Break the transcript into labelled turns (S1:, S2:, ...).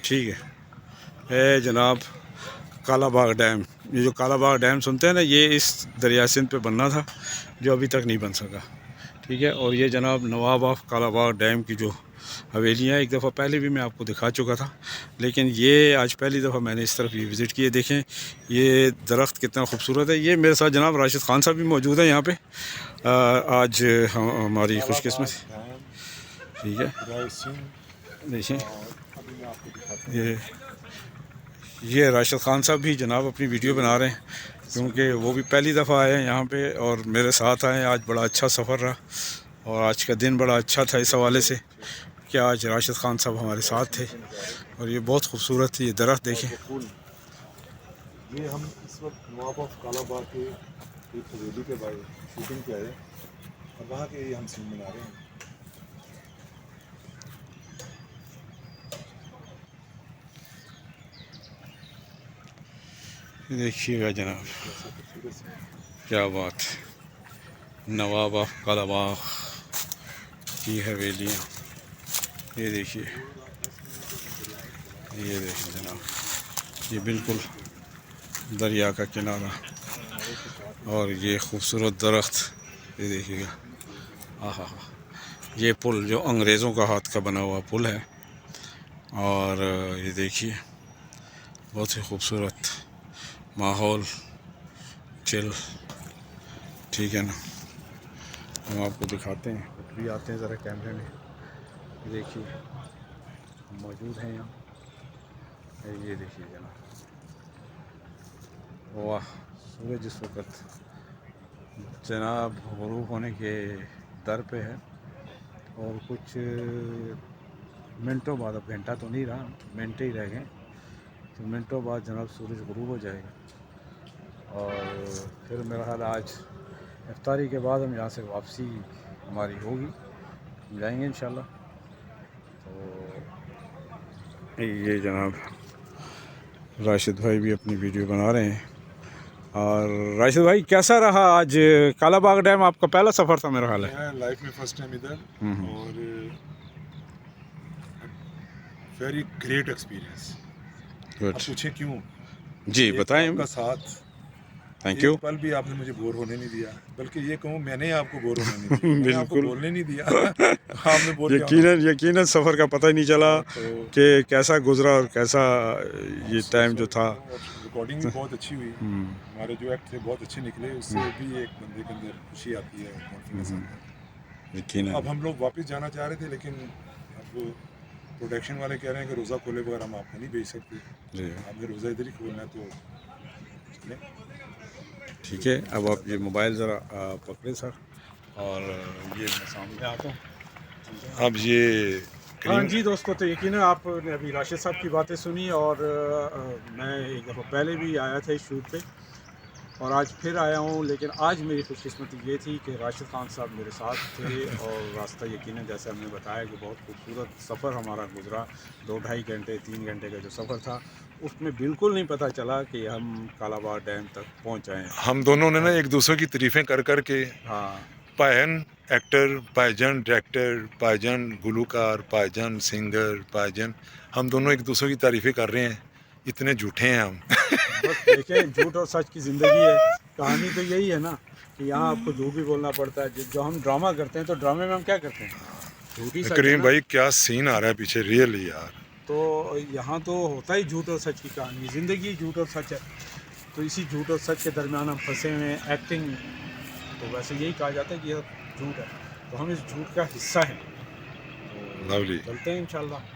S1: ठीक है जनाब कालाबाग डैम। ये जो कालाबाग डैम सुनते हैं ना, ये इस दरिया सिंध पे बनना था जो अभी तक नहीं बन सका। ठीक है, और ये जनाब नवाब ऑफ कालाबाग डैम की जो हवेलियाँ एक दफ़ा पहले भी मैं आपको दिखा चुका था, लेकिन ये आज पहली दफ़ा मैंने इस तरफ ये विज़िट किए। देखें ये दरख्त कितना खूबसूरत है। ये मेरे साथ जनाब राशिद ख़ान साहब भी मौजूद हैं यहाँ पे। आज हमारी खुशकिस्मती। ठीक है, देखें ये राशिद ख़ान साहब भी जनाब अपनी वीडियो बना रहे हैं, क्योंकि वो भी पहली दफ़ा आए हैं यहाँ पे और मेरे साथ आए। आज बड़ा अच्छा सफ़र रहा और आज का दिन बड़ा अच्छा था इस हवाले से कि आज राशिद ख़ान साहब हमारे साथ थे और ये बहुत खूबसूरत थी। ये दरख्त देखें।
S2: ये हम इस वक्त नवाब ऑफ कालाबाग के एक हवेली के बारे शूटिंग पे आए और वहाँ के हम सीन बना रहे हैं।
S1: देखिएगा जनाब, क्या बात है। नवाब ऑफ कालाबाग की हवेलियाँ, ये देखिए, ये देखिए जनाब, ये बिल्कुल दरिया का किनारा और ये खूबसूरत दरख्त। ये देखिएगा, आहा, ये पुल जो अंग्रेज़ों का हाथ का बना हुआ पुल है। और ये देखिए बहुत ही खूबसूरत माहौल, चिल। ठीक है ना, हम आपको दिखाते हैं, कुछ भी आते हैं ज़रा कैमरे में। देखिए हम मौजूद हैं यहाँ, ये देखिए जनाब, वाह, सूरज इस वक्त जनाब ग़ुरूब होने के दर पे है और कुछ मिनटों बाद, अब घंटा तो नहीं रहा, मिनट ही रह गए, तो मिनटों बाद जनाब सूरज ग़ुरूब हो जाएगा। और फिर मेरा ख्याल आज इफ्तारी के बाद हम यहाँ से वापसी हमारी होगी, हम जाएंगे इंशाल्लाह। तो ये जनाब राशिद भाई भी अपनी वीडियो बना रहे हैं। और राशिद भाई कैसा रहा आज कालाबाग डैम? आपका पहला सफ़र था मेरा ख्याल है।
S2: लाइफ में फर्स्ट टाइम इधर और वेरी ग्रेट एक्सपीरियंस। आप पूछे क्यों?
S1: जी बताएं।
S2: आपका साथ,
S1: थैंक यू।
S2: पल भी आपने मुझे बोर होने नहीं दिया, बल्कि ये कहूँ मैंने आपको बोर होने नहीं दिया। मैंने आपको बोलने नहीं दिया। आपने बोल
S1: यकीनन सफ़र का पता ही नहीं चला कि कैसा गुजरा और कैसा ये टाइम जो था।
S2: रिकॉर्डिंग भी बहुत अच्छी हुई, हमारे जो एक्ट थे बहुत अच्छे निकले, उससे भी एक बंदे के अंदर खुशी आती है, कॉन्फिडेंस आता है।
S1: यकीनन
S2: अब हम लोग वापस जाना चाह रहे थे, लेकिन अब प्रोडक्शन वाले कह रहे हैं कि रोज़ा खोले बगैर हम आपको नहीं भेज सकते, आपने रोज़ा इधर ही खोलना है, तो चले।
S1: ठीक है, अब आप ये मोबाइल ज़रा पकड़े सर, और ये मैं सामने आता हूँ। अब ये हाँ जी दोस्तों, तो यकीनन आपने अभी राशिद साहब की बातें सुनी और मैं एक दफ़ा पहले भी आया था इस शूट पे और आज फिर आया हूँ। लेकिन आज मेरी खुशकिस्मती ये थी कि राशिद खान साहब मेरे साथ थे और रास्ता यकीनन जैसे हमने बताया कि बहुत खूबसूरत सफ़र हमारा गुजरा। 2-2.5 घंटे 3 घंटे का जो सफ़र था, उसमें बिल्कुल नहीं पता चला कि हम कालाबाग डैम तक पहुँच आए।
S2: हम दोनों ने ना एक दूसरे की तारीफ़ें कर कर के,
S1: हाँ,
S2: भाईजान एक्टर, भाईजान डायरेक्टर, भाईजान गुलूकार, भाईजान सिंगर, भाईजान, हम दोनों एक दूसरे की तारीफ़ें कर रहे हैं। इतने झूठे हैं हम।
S1: बस देखें, झूठ और सच की ज़िंदगी है। कहानी तो यही है ना कि यहाँ आपको झूठ भी बोलना पड़ता है। जो हम ड्रामा करते हैं, तो ड्रामे में हम क्या करते हैं, झूठ ही सच है
S2: करीम
S1: ना।
S2: भाई क्या सीन आ रहा है पीछे, रियली यार।
S1: तो यहाँ तो होता ही झूठ और सच की कहानी, ज़िंदगी झूठ और सच है। तो इसी झूठ और सच के दरमियान हम फंसे हुए हैं। एक्टिंग तो वैसे यही कहा जाता है कि यह झूठ है, तो हम इस झूठ का हिस्सा हैं।
S2: लवली।
S1: चलते हैं इंशाल्लाह।